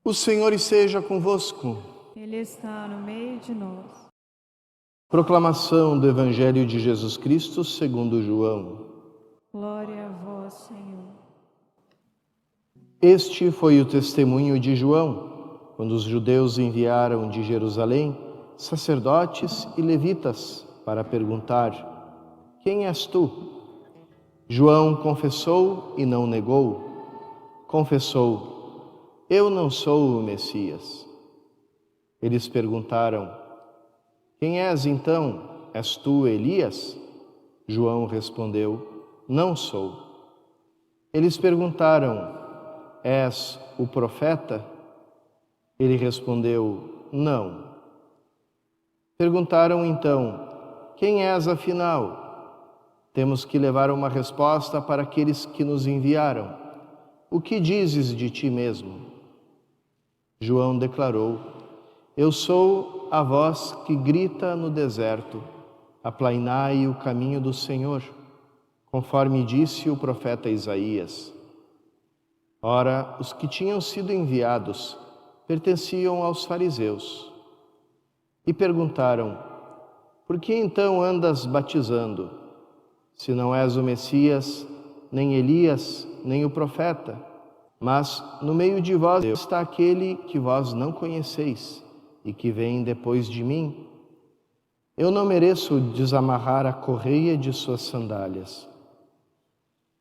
O Senhor esteja convosco. Ele está no meio de nós. Proclamação do Evangelho de Jesus Cristo segundo João. Glória a vós, Senhor. Este foi o testemunho de João, quando os judeus enviaram de Jerusalém sacerdotes e levitas para perguntar: quem és tu? João confessou e não negou. Confessou: eu não sou o Messias. Eles perguntaram: quem és então? És tu Elias? João respondeu: não sou. Eles perguntaram: és o profeta? Ele respondeu: não. Perguntaram então: quem és afinal? Temos que levar uma resposta para aqueles que nos enviaram. O que dizes de ti mesmo? João declarou: eu sou a voz que grita no deserto, aplainai o caminho do Senhor, conforme disse o profeta Isaías. Ora, os que tinham sido enviados pertenciam aos fariseus e perguntaram: por que então andas batizando, se não és o Messias, nem Elias, nem o profeta? Mas no meio de vós está aquele que vós não conheceis e que vem depois de mim. Eu não mereço desamarrar a correia de suas sandálias.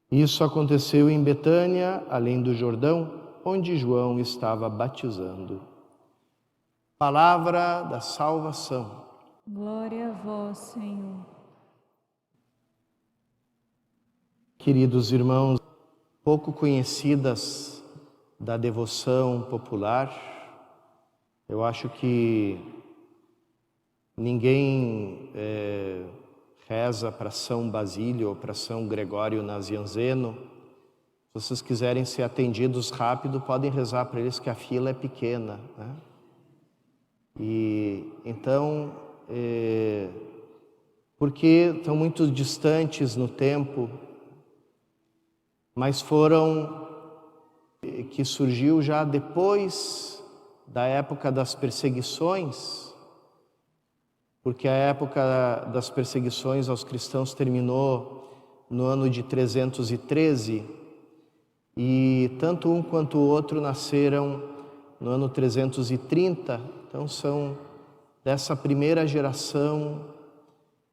Isso aconteceu em Betânia, além do Jordão, onde João estava batizando. Palavra da salvação. Glória a vós, Senhor. Queridos irmãos, pouco conhecidas da devoção popular, eu acho que ninguém reza para São Basílio ou para São Gregório Nazianzeno. Se vocês quiserem ser atendidos rápido, podem rezar para eles que a fila é pequena, né? E então, porque estão muito distantes no tempo, mas que surgiu já depois da época das perseguições, porque a época das perseguições aos cristãos terminou no ano de 313, e tanto um quanto o outro nasceram no ano 330, então são dessa primeira geração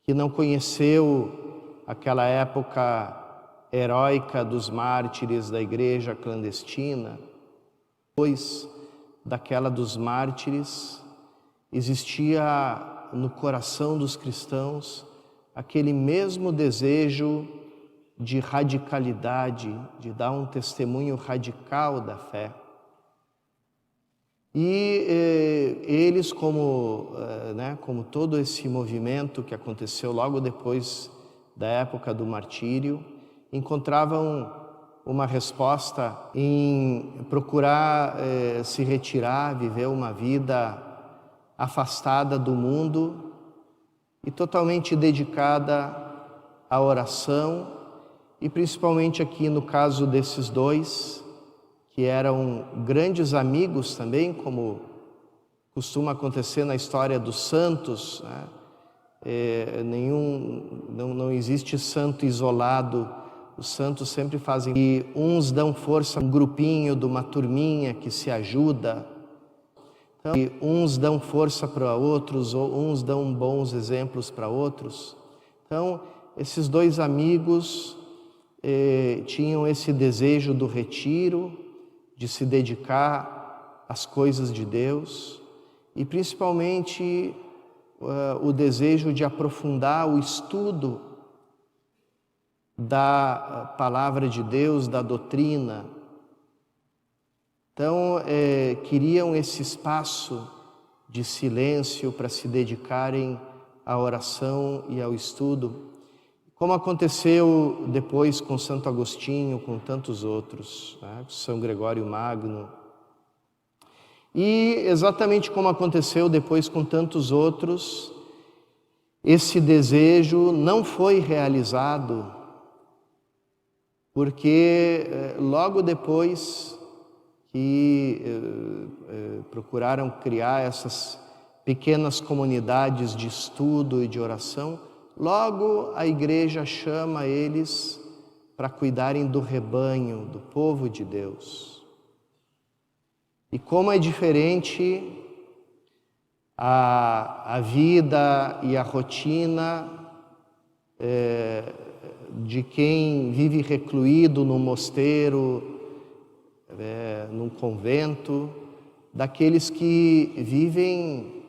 que não conheceu aquela época heróica dos mártires da igreja clandestina. Depois daquela dos mártires, existia no coração dos cristãos aquele mesmo desejo de radicalidade, de dar um testemunho radical da fé. E eles, como todo esse movimento que aconteceu logo depois da época do martírio, encontravam uma resposta em procurar se retirar, viver uma vida afastada do mundo e totalmente dedicada à oração, e principalmente aqui no caso desses dois, que eram grandes amigos também, como costuma acontecer na história dos santos, né? Não existe santo isolado. Os santos sempre fazem, e uns dão força a um grupinho, de uma turminha que se ajuda. Então, e uns dão força para outros, ou uns dão bons exemplos para outros. Então, esses dois amigos tinham esse desejo do retiro, de se dedicar às coisas de Deus, e principalmente o desejo de aprofundar o estudo da palavra de Deus, da doutrina. Então, queriam esse espaço de silêncio para se dedicarem à oração e ao estudo, como aconteceu depois com Santo Agostinho, com tantos outros, né? São Gregório Magno. E exatamente como aconteceu depois com tantos outros, esse desejo não foi realizado, porque logo depois que procuraram criar essas pequenas comunidades de estudo e de oração, logo a igreja chama eles para cuidarem do rebanho, do povo de Deus. E como é diferente a vida e a rotina de quem vive recluído num mosteiro, num convento, daqueles que vivem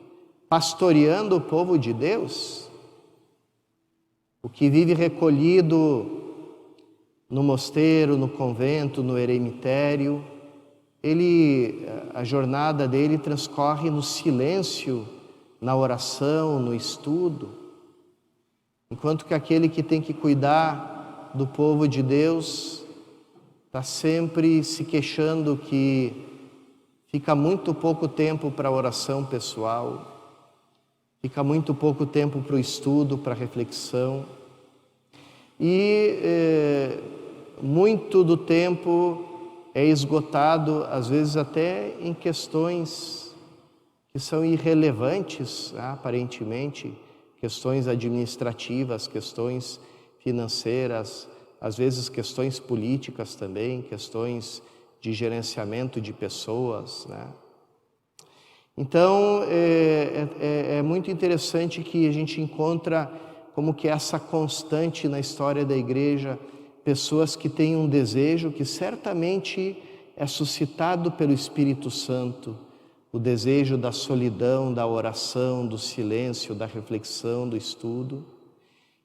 pastoreando o povo de Deus. O que vive recolhido no mosteiro, no convento, no eremitério, a jornada dele transcorre no silêncio, na oração, no estudo, enquanto que aquele que tem que cuidar do povo de Deus está sempre se queixando que fica muito pouco tempo para a oração pessoal, fica muito pouco tempo para o estudo, para a reflexão, e muito do tempo é esgotado, às vezes até em questões que são irrelevantes, aparentemente, questões administrativas, questões financeiras, às vezes questões políticas também, questões de gerenciamento de pessoas, né? Então, é muito interessante que a gente encontra como que essa constante na história da igreja, pessoas que têm um desejo que certamente é suscitado pelo Espírito Santo, o desejo da solidão, da oração, do silêncio, da reflexão, do estudo.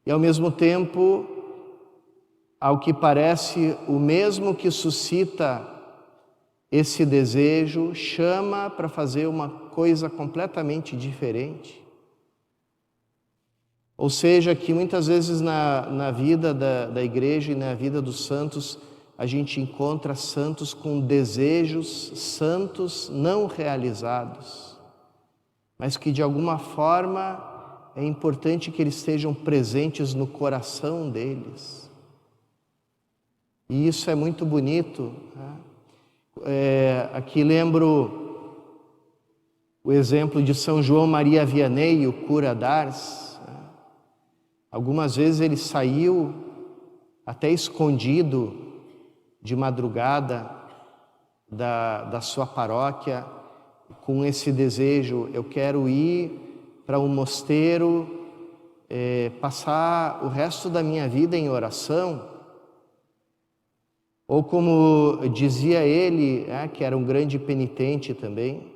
E ao mesmo tempo, ao que parece, o mesmo que suscita esse desejo, chama para fazer uma coisa completamente diferente. Ou seja, que muitas vezes na vida da igreja e na vida dos santos, a gente encontra santos com desejos santos não realizados, mas que de alguma forma é importante que eles estejam presentes no coração deles. E isso é muito bonito, né? Aqui lembro o exemplo de São João Maria Vianney, o cura d'Ars. Algumas vezes ele saiu até escondido de madrugada da sua paróquia com esse desejo: eu quero ir para um mosteiro, passar o resto da minha vida em oração. Ou como dizia ele, que era um grande penitente também,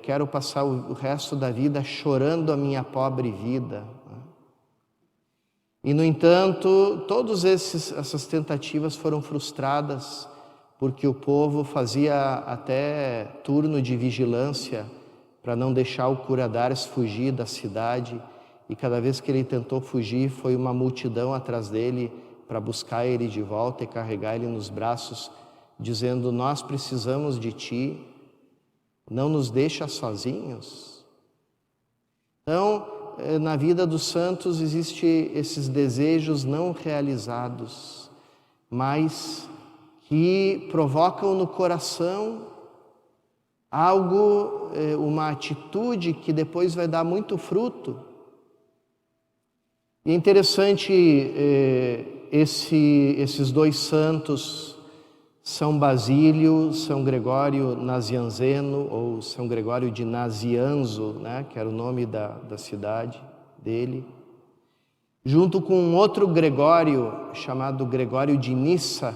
quero passar o resto da vida chorando a minha pobre vida. E, no entanto, todas essas tentativas foram frustradas, porque o povo fazia até turno de vigilância para não deixar o cura d'Ars fugir da cidade, e cada vez que ele tentou fugir, foi uma multidão atrás dele para buscar ele de volta e carregar ele nos braços, dizendo: nós precisamos de ti, não nos deixa sozinhos. Então, na vida dos santos existem esses desejos não realizados, mas que provocam no coração algo, uma atitude que depois vai dar muito fruto. E é interessante, esses dois santos, São Basílio, São Gregório Nazianzeno, ou São Gregório de Nazianzo, né, que era o nome da cidade dele, junto com um outro Gregório, chamado Gregório de Nissa,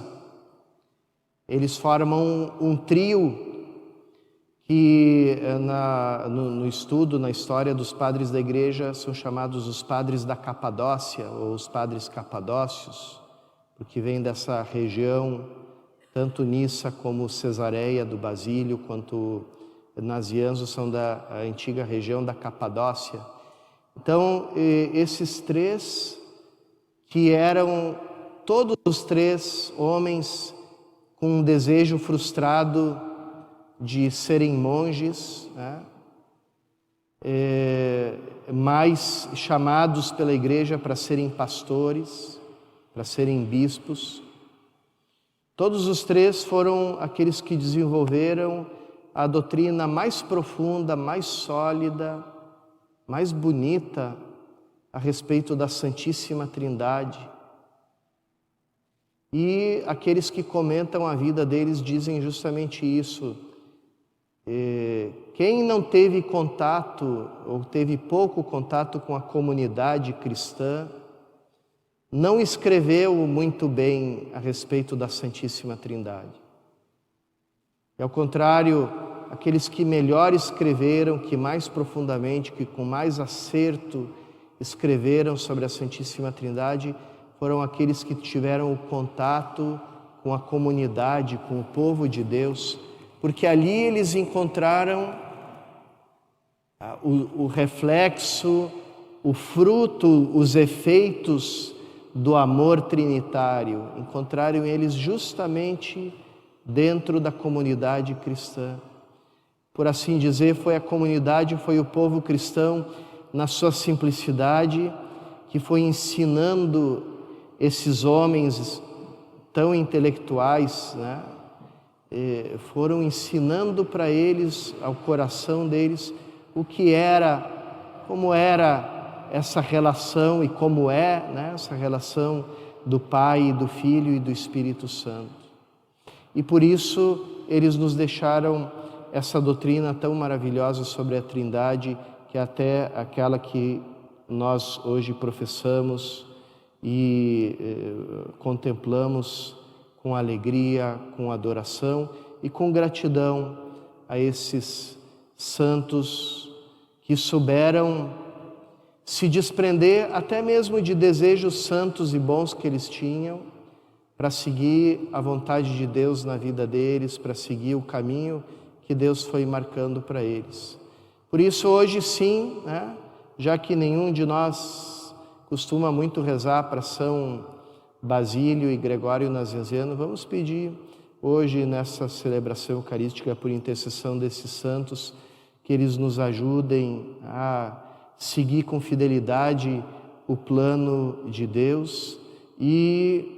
eles formam um trio que no estudo, na história dos padres da igreja, são chamados os padres da Capadócia, ou os padres capadócios, porque vem dessa região. Tanto Nissa como Cesareia do Basílio, quanto Nazianzo são da antiga região da Capadócia. Então, esses três, que eram todos os três homens com um desejo frustrado de serem monges, né? Mas chamados pela igreja para serem pastores, para serem bispos. Todos os três foram aqueles que desenvolveram a doutrina mais profunda, mais sólida, mais bonita a respeito da Santíssima Trindade. E aqueles que comentam a vida deles dizem justamente isso. Quem não teve contato ou teve pouco contato com a comunidade cristã não escreveu muito bem a respeito da Santíssima Trindade. E ao contrário, aqueles que melhor escreveram, que mais profundamente, que com mais acerto escreveram sobre a Santíssima Trindade, foram aqueles que tiveram o contato com a comunidade, com o povo de Deus, porque ali eles encontraram o reflexo, o fruto, os efeitos do amor trinitário. Encontraram eles justamente dentro da comunidade cristã. Por assim dizer, foi a comunidade, foi o povo cristão, na sua simplicidade, que foi ensinando esses homens tão intelectuais, né? Foram ensinando para eles, ao coração deles, o que era, como era essa relação e como é, né, essa relação do Pai, do Filho e do Espírito Santo. E por isso eles nos deixaram essa doutrina tão maravilhosa sobre a Trindade, que é até aquela que nós hoje professamos e contemplamos com alegria, com adoração e com gratidão a esses santos que souberam se desprender até mesmo de desejos santos e bons que eles tinham, para seguir a vontade de Deus na vida deles, para seguir o caminho que Deus foi marcando para eles. Por isso hoje sim, né, já que nenhum de nós costuma muito rezar para São Basílio e Gregório Nazianzeno, vamos pedir hoje nessa celebração eucarística, por intercessão desses santos, que eles nos ajudem a seguir com fidelidade o plano de Deus e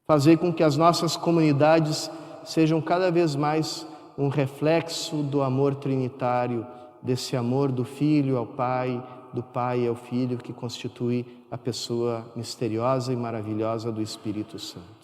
fazer com que as nossas comunidades sejam cada vez mais um reflexo do amor trinitário, desse amor do Filho ao Pai, do Pai ao Filho, que constitui a pessoa misteriosa e maravilhosa do Espírito Santo.